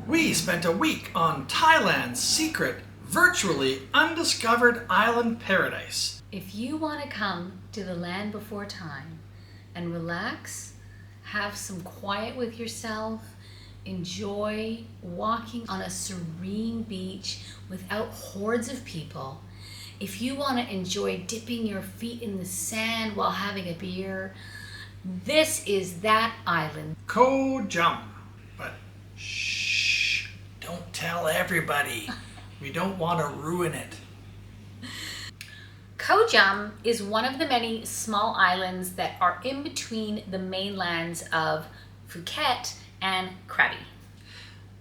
We spent a week on Thailand's secret, virtually undiscovered island paradise. If you want to come to the land before time and relax, have some quiet with yourself, enjoy walking on a serene beach without hordes of people, if you want to enjoy dipping your feet in the sand while having a beer, this is that island. Koh Jum. But shh, don't tell everybody. We don't want to ruin it. Koh Jum is one of the many small islands that are in between the mainlands of Phuket and Krabi.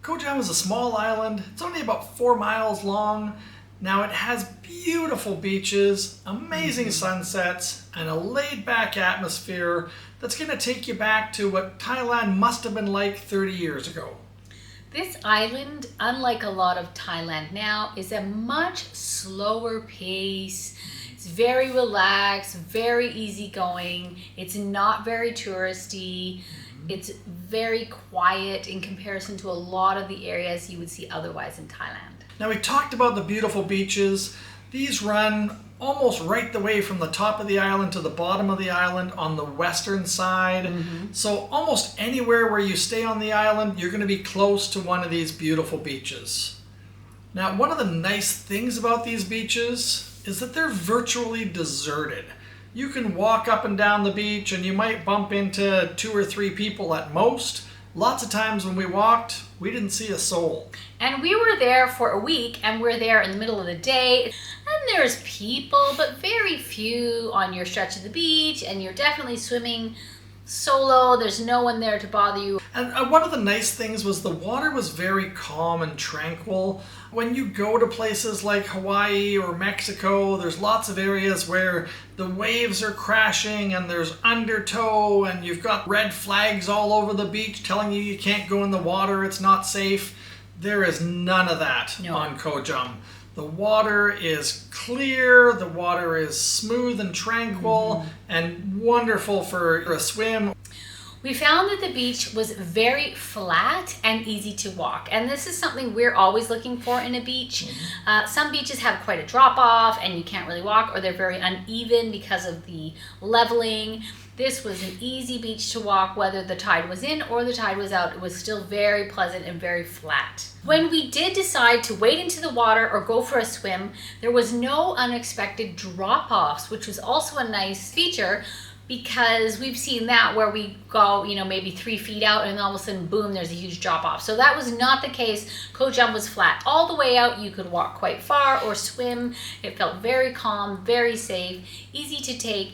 Koh Jum is a small island. It's only about 4 miles long. Now it has beautiful beaches, amazing sunsets, and a laid-back atmosphere that's going to take you back to what Thailand must have been like 30 years ago. This island, unlike a lot of Thailand now, is a much slower pace. It's very relaxed, very easygoing. It's not very touristy. It's very quiet in comparison to a lot of the areas you would see otherwise in Thailand. Now we talked about the beautiful beaches. These run almost right the way from the top of the island to the bottom of the island on the western side. So almost anywhere where you stay on the island, you're going to be close to one of these beautiful beaches. Now, one of the nice things about these beaches is that they're virtually deserted. You can walk up and down the beach and you might bump into 2 or 3 people at most. Lots of times when we walked, we didn't see a soul. And we were there for a week, and we're there in the middle of the day. And there's people, but very few on your stretch of the beach, and you're definitely swimming solo. There's no one there to bother you. And one of the nice things was the water was very calm and tranquil. When you go to places like Hawaii or Mexico, there's lots of areas where the waves are crashing and there's undertow and you've got red flags all over the beach telling you can't go in the water, it's not safe. There is none of that on Koh Jum. The water is clear, the water is smooth and tranquil and wonderful for a swim. We found that the beach was very flat and easy to walk. And this is something we're always looking for in a beach. Some beaches have quite a drop off and you can't really walk, or they're very uneven because of the leveling. This was an easy beach to walk, whether the tide was in or the tide was out. It was still very pleasant and very flat. When we did decide to wade into the water or go for a swim, there was no unexpected drop-offs, which was also a nice feature, because we've seen that where we go, maybe 3 feet out and all of a sudden, boom, there's a huge drop off. So that was not the case. Koh Jum was flat all the way out. You could walk quite far or swim. It felt very calm, very safe, easy to take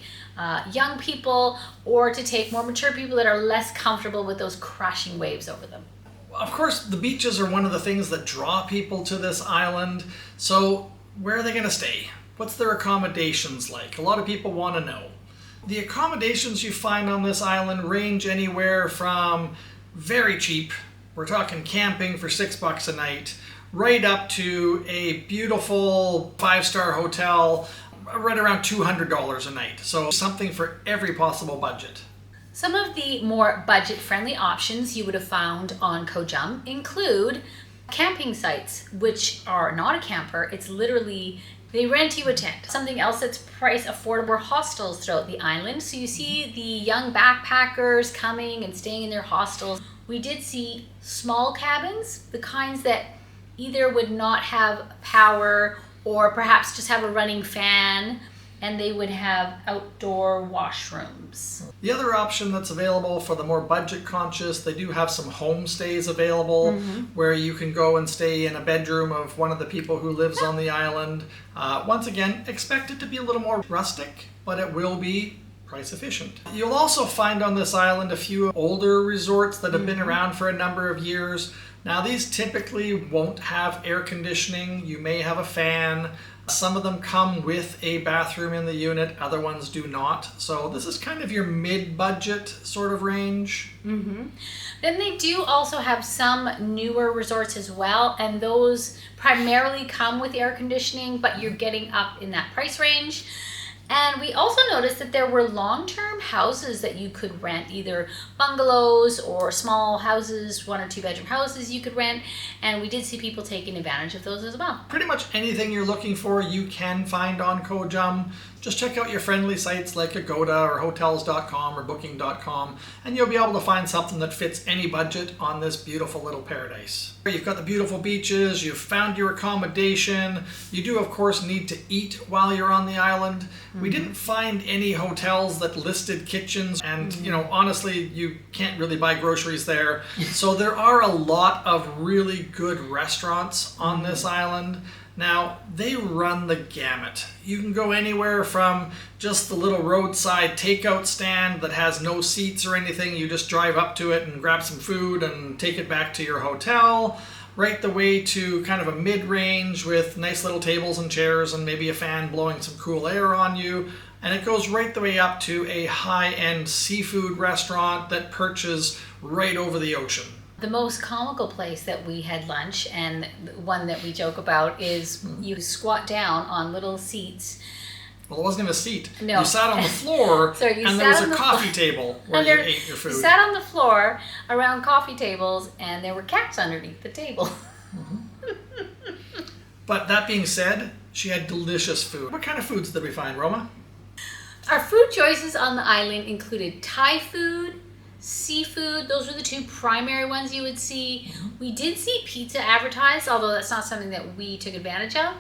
young people or to take more mature people that are less comfortable with those crashing waves over them. Of course, the beaches are one of the things that draw people to this island. So where are they going to stay? What's their accommodations like? A lot of people want to know. The accommodations you find on this island range anywhere from very cheap, we're talking camping for $6 a night, right up to a beautiful 5-star hotel right around $200 a night. So something for every possible budget. Some of the more budget-friendly options you would have found on Koh Jum include camping sites, which are not a camper. It's literally they rent you a tent. Something else that's price affordable, hostels throughout the island. So you see the young backpackers coming and staying in their hostels. We did see small cabins, the kinds that either would not have power or perhaps just have a running fan, and they would have outdoor washrooms. The other option that's available for the more budget conscious, they do have some homestays available where you can go and stay in a bedroom of one of the people who lives on the island. Once again, expect it to be a little more rustic, but it will be price efficient. You'll also find on this island a few older resorts that have been around for a number of years. Now these typically won't have air conditioning. You may have a fan. Some of them come with a bathroom in the unit, other ones do not. So this is kind of your mid-budget sort of range. Then they do also have some newer resorts as well, and those primarily come with air conditioning, but you're getting up in that price range. And we also noticed that there were long-term houses that you could rent, either bungalows or small houses, 1 or 2 bedroom houses you could rent. And we did see people taking advantage of those as well. Pretty much anything you're looking for, you can find on Koh Jum. Just check out your friendly sites like Agoda or hotels.com or booking.com, and you'll be able to find something that fits any budget on this beautiful little paradise. You've got the beautiful beaches, you've found your accommodation. You do, of course, need to eat while you're on the island. We didn't find any hotels that listed kitchens, and you know, honestly, you can't really buy groceries there. So there are a lot of really good restaurants on this island. Now, they run the gamut. You can go anywhere from just the little roadside takeout stand that has no seats or anything. You just drive up to it and grab some food and take it back to your hotel, right the way to kind of a mid-range with nice little tables and chairs and maybe a fan blowing some cool air on you. And it goes right the way up to a high-end seafood restaurant that perches right over the ocean. The most comical place that we had lunch, and one that we joke about, is you squat down on little seats. Well, it wasn't even a seat. No. You sat on the floor, and there was a coffee table where you ate your food. You sat on the floor around coffee tables, and there were cats underneath the table. But that being said, she had delicious food. What kind of foods did we find, Roma? Our food choices on the island included Thai food, seafood. Those were the 2 primary ones you would see. We did see pizza advertised, although that's not something that we took advantage of.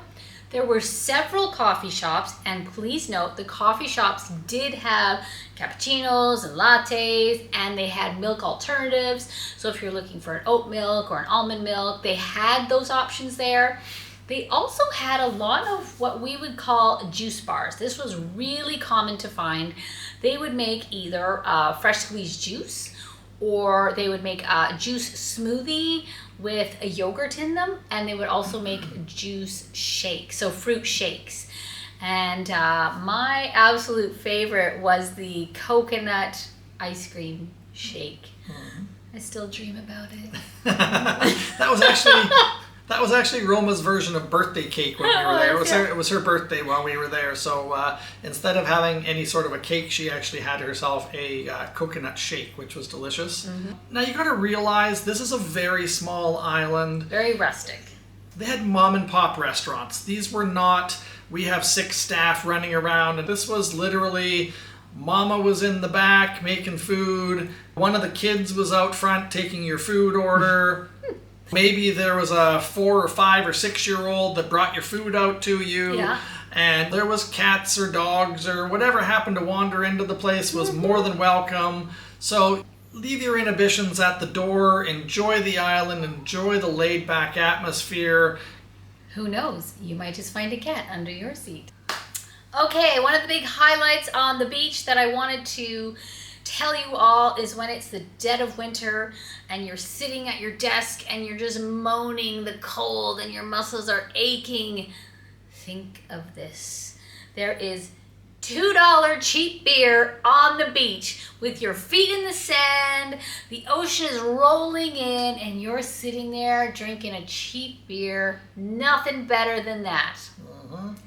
There were several coffee shops, and please note the coffee shops did have cappuccinos and lattes, and they had milk alternatives. So if you're looking for an oat milk or an almond milk, they had those options there. They also had a lot of what we would call juice bars. This was really common to find. They would make either fresh squeezed juice, or they would make a juice smoothie with a yogurt in them, and they would also make juice shakes, so fruit shakes. And my absolute favorite was the coconut ice cream shake. I still dream about it. That was actually Roma's version of birthday cake when we were there. It was her birthday while we were there. So instead of having any sort of a cake, she actually had herself a coconut shake, which was delicious. Now you got to realize this is a very small island. Very rustic. They had mom and pop restaurants. These were not, we have 6 staff running around. And this was literally, Mama was in the back making food. One of the kids was out front taking your food order. Maybe there was a 4 or 5 or 6-year-old that brought your food out to you. Yeah. And there was cats or dogs or whatever happened to wander into the place was more than welcome. So leave your inhibitions at the door, enjoy the island, enjoy the laid-back atmosphere. Who knows? You might just find a cat under your seat. Okay, one of the big highlights on the beach that I wanted to tell you all is when it's the dead of winter and you're sitting at your desk and you're just moaning the cold and your muscles are aching. Think of this. There is $2 cheap beer on the beach with your feet in the sand, the ocean is rolling in, and you're sitting there drinking a cheap beer. Nothing better than that.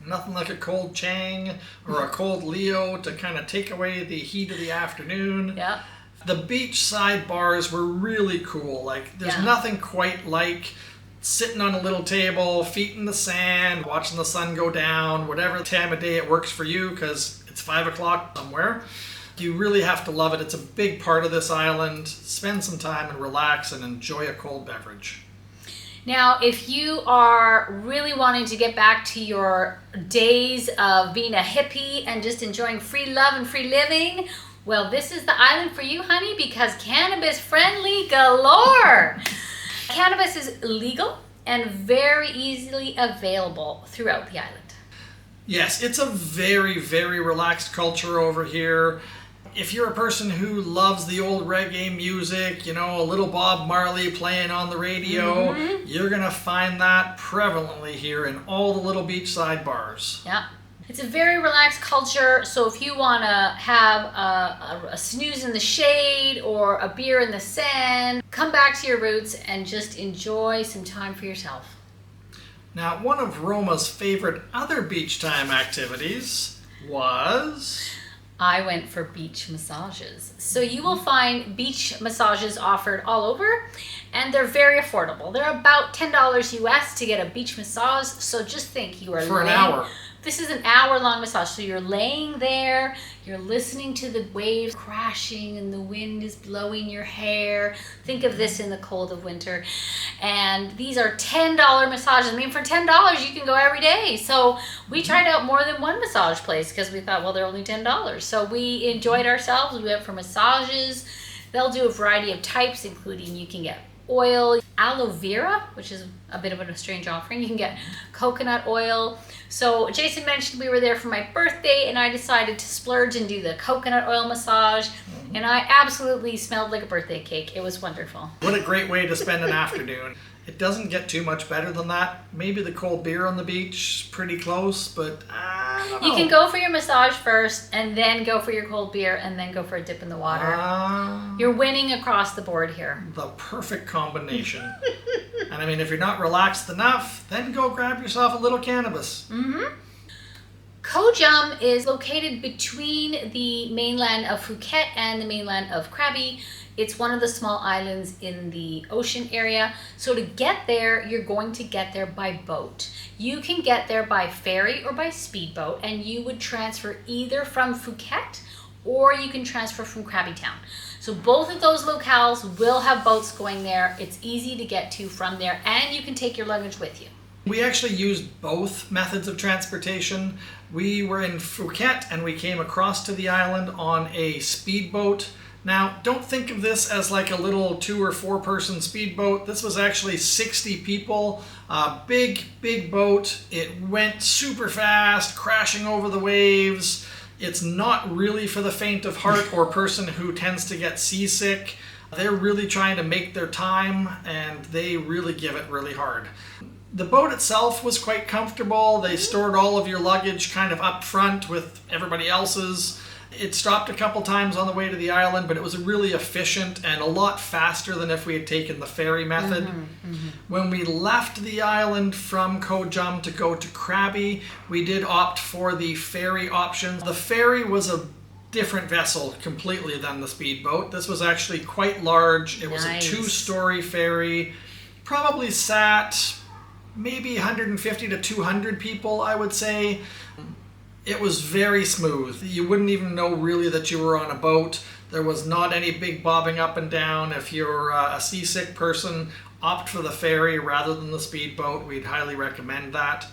Nothing like a cold Chang or a cold Leo to kind of take away the heat of the afternoon. Yep. The beachside bars were really cool. Like, there's nothing quite like sitting on a little table, feet in the sand, watching the sun go down, whatever time of day it works for you, because it's 5 o'clock somewhere. You really have to love it. It's a big part of this island. Spend some time and relax and enjoy a cold beverage. Now, if you are really wanting to get back to your days of being a hippie and just enjoying free love and free living, well, this is the island for you, honey, because cannabis friendly galore. Cannabis is legal and very easily available throughout the island. Yes, it's a very, very relaxed culture over here. If you're a person who loves the old reggae music, you know, a little Bob Marley playing on the radio, you're going to find that prevalently here in all the little beachside bars. Yeah. It's a very relaxed culture, so if you want to have a snooze in the shade or a beer in the sand, come back to your roots and just enjoy some time for yourself. Now, one of Roma's favorite other beach time activities was... I went for beach massages. So you will find beach massages offered all over, and they're very affordable. They're about $10 US to get a beach massage. So just think, you are for an hour. This is an hour-long massage. So you're laying there, you're listening to the waves crashing and the wind is blowing your hair. Think of this in the cold of winter. And these are $10 massages. I mean, for $10, you can go every day. So we tried out more than one massage place because we thought, well, they're only $10. So we enjoyed ourselves. We went for massages. They'll do a variety of types, including you can get oil, aloe vera, which is a bit of a strange offering. You can get coconut oil. So Jason mentioned we were there for my birthday, and I decided to splurge and do the coconut oil massage. And I absolutely smelled like a birthday cake. It was wonderful. What a great way to spend an afternoon. It doesn't get too much better than that. Maybe the cold beer on the beach, pretty close, but I don't know. You can go for your massage first, and then go for your cold beer, and then go for a dip in the water. You're winning across the board here. The perfect combination. And I mean, if you're not relaxed enough, then go grab yourself a little cannabis. Koh Jum is located between the mainland of Phuket and the mainland of Krabi. It's one of the small islands in the ocean area. So to get there, you're going to get there by boat. You can get there by ferry or by speedboat, and you would transfer either from Phuket or you can transfer from Krabi Town. So both of those locales will have boats going there. It's easy to get to from there, and you can take your luggage with you. We actually used both methods of transportation. We were in Phuket and we came across to the island on a speedboat. Now, don't think of this as like a little 2 or 4 person speedboat. This was actually 60 people, big boat. It went super fast, crashing over the waves. It's not really for the faint of heart or person who tends to get seasick. They're really trying to make their time, and they really give it really hard. The boat itself was quite comfortable. They stored all of your luggage kind of up front with everybody else's. It stopped a couple times on the way to the island, but it was really efficient and a lot faster than if we had taken the ferry method. When we left the island from Koh Jum to go to Krabi, we did opt for the ferry option. The ferry was a different vessel completely than the speedboat. This was actually quite large. It was a 2-story ferry, probably sat maybe 150 to 200 people, I would say. It was very smooth. You wouldn't even know really that you were on a boat. There was not any big bobbing up and down. If you're a seasick person, opt for the ferry rather than the speedboat. We'd highly recommend that.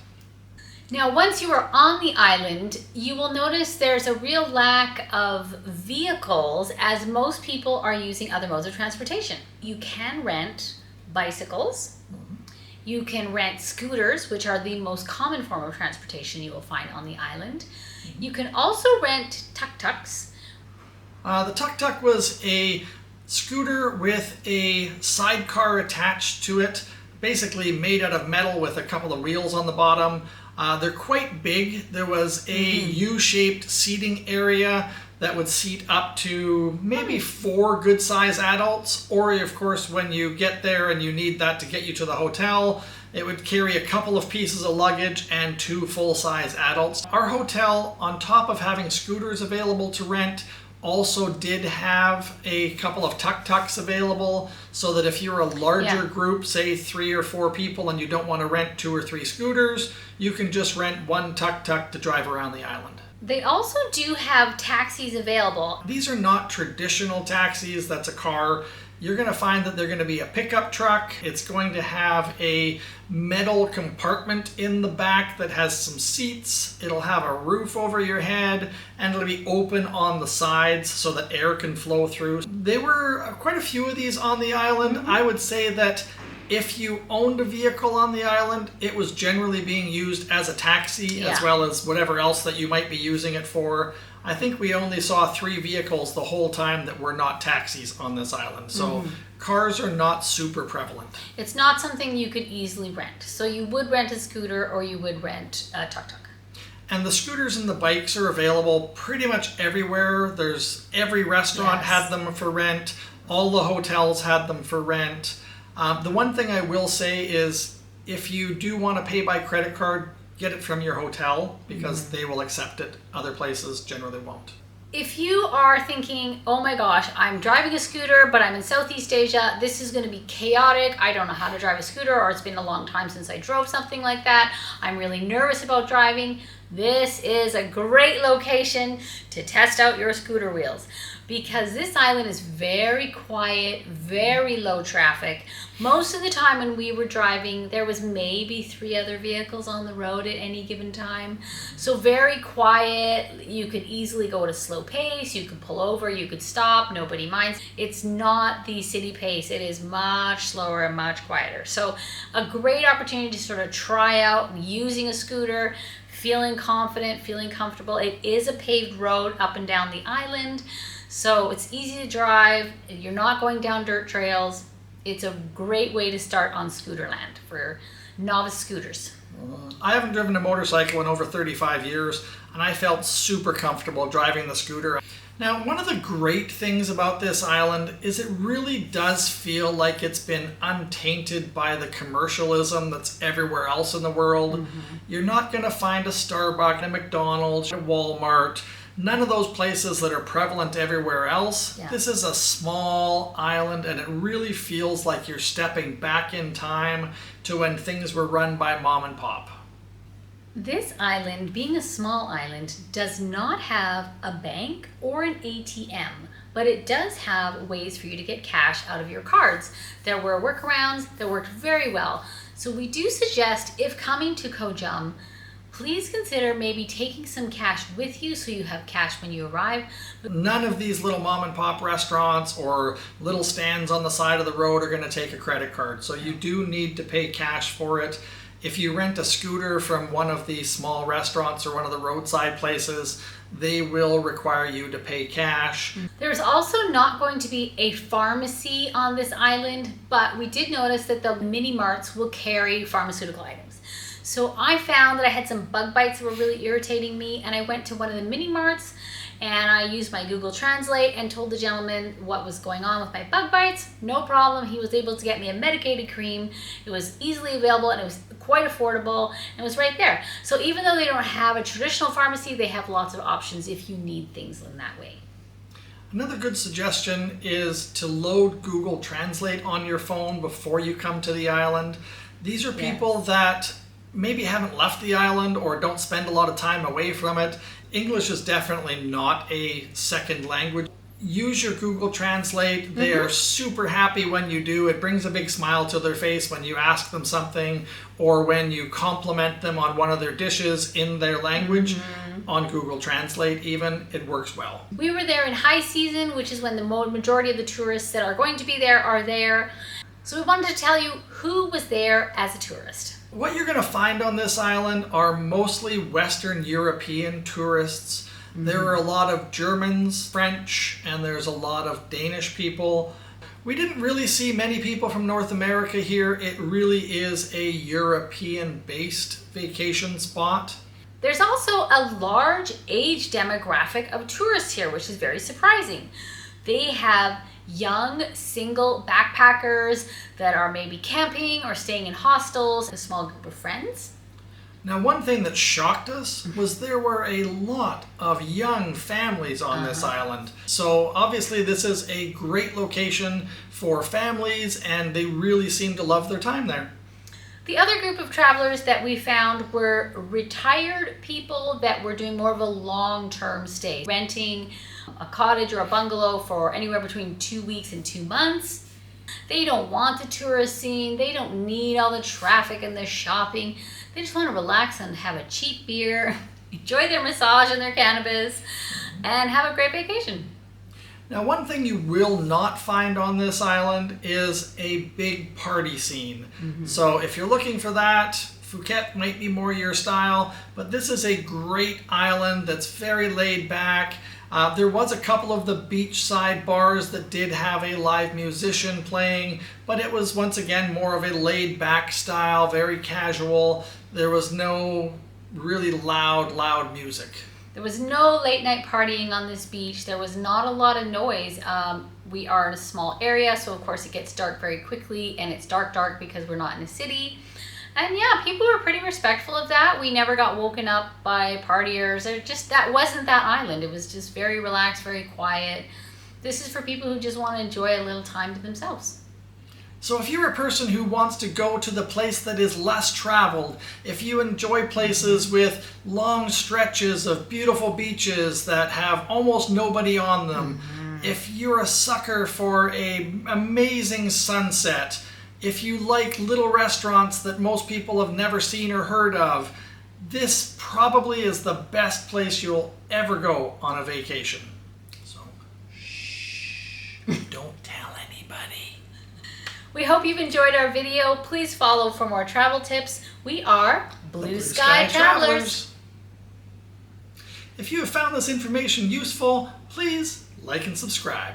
Now, once you are on the island, you will notice there's a real lack of vehicles, as most people are using other modes of transportation. You can rent bicycles. You can rent scooters, which are the most common form of transportation you will find on the island. You can also rent tuk-tuks. The tuk-tuk was a scooter with a sidecar attached to it, basically made out of metal with a couple of wheels on the bottom. They're quite big. There was a U-shaped seating area that would seat up to maybe 4 good-sized adults, or of course when you get there and you need that to get you to the hotel, it would carry a couple of pieces of luggage and 2 full-size adults. Our hotel, on top of having scooters available to rent, also did have a couple of tuk-tuks available, so that if you're a larger group, say 3 or 4 people, and you don't want to rent 2 or 3 scooters, you can just rent 1 tuk-tuk to drive around the island. They also do have taxis available. These are not traditional taxis. That's a car. You're going to find that they're going to be a pickup truck. It's going to have a metal compartment in the back that has some seats. It'll have a roof over your head, and it'll be open on the sides so that air can flow through. There were quite a few of these on the island. I would say that if you owned a vehicle on the island, it was generally being used as a taxi, as well as whatever else that you might be using it for. I think we only saw 3 vehicles the whole time that were not taxis on this island. So cars are not super prevalent. It's not something you could easily rent. So you would rent a scooter or you would rent a tuk-tuk. And the scooters and the bikes are available pretty much everywhere. Every restaurant had them for rent. All the hotels had them for rent. The one thing I will say is, if you do want to pay by credit card, get it from your hotel because they will accept it. Other places generally won't. If you are thinking, oh my gosh, I'm driving a scooter, but I'm in Southeast Asia, this is going to be chaotic. I don't know how to drive a scooter, or it's been a long time since I drove something like that. I'm really nervous about driving. This is a great location to test out your scooter wheels, because this island is very quiet, very low traffic. Most of the time when we were driving, there was maybe 3 other vehicles on the road at any given time. So very quiet. You could easily go at a slow pace. You could pull over, you could stop, nobody minds. It's not the city pace. It is much slower and much quieter. So a great opportunity to sort of try out using a scooter, feeling confident, feeling comfortable. It is a paved road up and down the island, so it's easy to drive. You're not going down dirt trails. It's a great way to start on Scooterland for novice scooters. I haven't driven a motorcycle in over 35 years, and I felt super comfortable driving the scooter. Now, one of the great things about this island is it really does feel like it's been untainted by the commercialism that's everywhere else in the world. You're not going to find a Starbucks, a McDonald's, a Walmart, none of those places that are prevalent everywhere else. Yeah. This is a small island, and it really feels like you're stepping back in time to when things were run by mom and pop. This island, being a small island, does not have a bank or an ATM, but it does have ways for you to get cash out of your cards. There were workarounds that worked very well. So we do suggest, if coming to Koh Jum, please consider maybe taking some cash with you so you have cash when you arrive. None of these little mom and pop restaurants or little stands on the side of the road are going to take a credit card. So you do need to pay cash for it. If you rent a scooter from one of the small restaurants or one of the roadside places, they will require you to pay cash. There's also not going to be a pharmacy on this island, but we did notice that the mini marts will carry pharmaceutical items. So I found that I had some bug bites that were really irritating me, and I went to one of the mini marts and I used my Google Translate and told the gentleman what was going on with my bug bites. No problem. He was able to get me a medicated cream. It was easily available and it was quite affordable and it was right there. So even though they don't have a traditional pharmacy, they have lots of options if you need things in that way. Another good suggestion is to load Google Translate on your phone before you come to the island. These are people that maybe haven't left the island or don't spend a lot of time away from it. English is definitely not a second language. Use your Google Translate. They are super happy when you do. It brings a big smile to their face when you ask them something or when you compliment them on one of their dishes in their language. On Google Translate even, it works well. We were there in high season, which is when the majority of the tourists that are going to be there are there. So we wanted to tell you who was there as a tourist. What you're going to find on this island are mostly Western European tourists. There are a lot of Germans, French, and there's a lot of Danish people. We didn't really see many people from North America here. It really is a European-based vacation spot. There's also a large age demographic of tourists here, which is very surprising. They have young single backpackers that are maybe camping or staying in hostels, a small group of friends. Now, one thing that shocked us was there were a lot of young families on this island. So obviously this is a great location for families, and they really seem to love their time there. The other group of travelers that we found were retired people that were doing more of a long-term stay, renting a cottage or a bungalow for anywhere between 2 weeks and 2 months. They don't want the tourist scene. They don't need all the traffic and the shopping. They just want to relax and have a cheap beer, enjoy their massage and their cannabis, and have a great vacation. Now, one thing you will not find on this island is a big party scene. So if you're looking for that, Phuket might be more your style, but this is a great island that's very laid back. There was a couple of the beachside bars that did have a live musician playing, but it was once again more of a laid back style, very casual. There was no really loud music. There was no late night partying on this beach. There was not a lot of noise. We are in a small area, so of course it gets dark very quickly, and it's dark because we're not in a city. And yeah, people were pretty respectful of that. We never got woken up by partiers. Or just that wasn't that island. It was just very relaxed, very quiet. This is for people who just want to enjoy a little time to themselves. So if you're a person who wants to go to the place that is less traveled, if you enjoy places with long stretches of beautiful beaches that have almost nobody on them, if you're a sucker for an amazing sunset, if you like little restaurants that most people have never seen or heard of, this probably is the best place you'll ever go on a vacation. So, shh, don't tell anybody. We hope you've enjoyed our video. Please follow for more travel tips. We are Blue Sky Travelers. If you have found this information useful, please like and subscribe.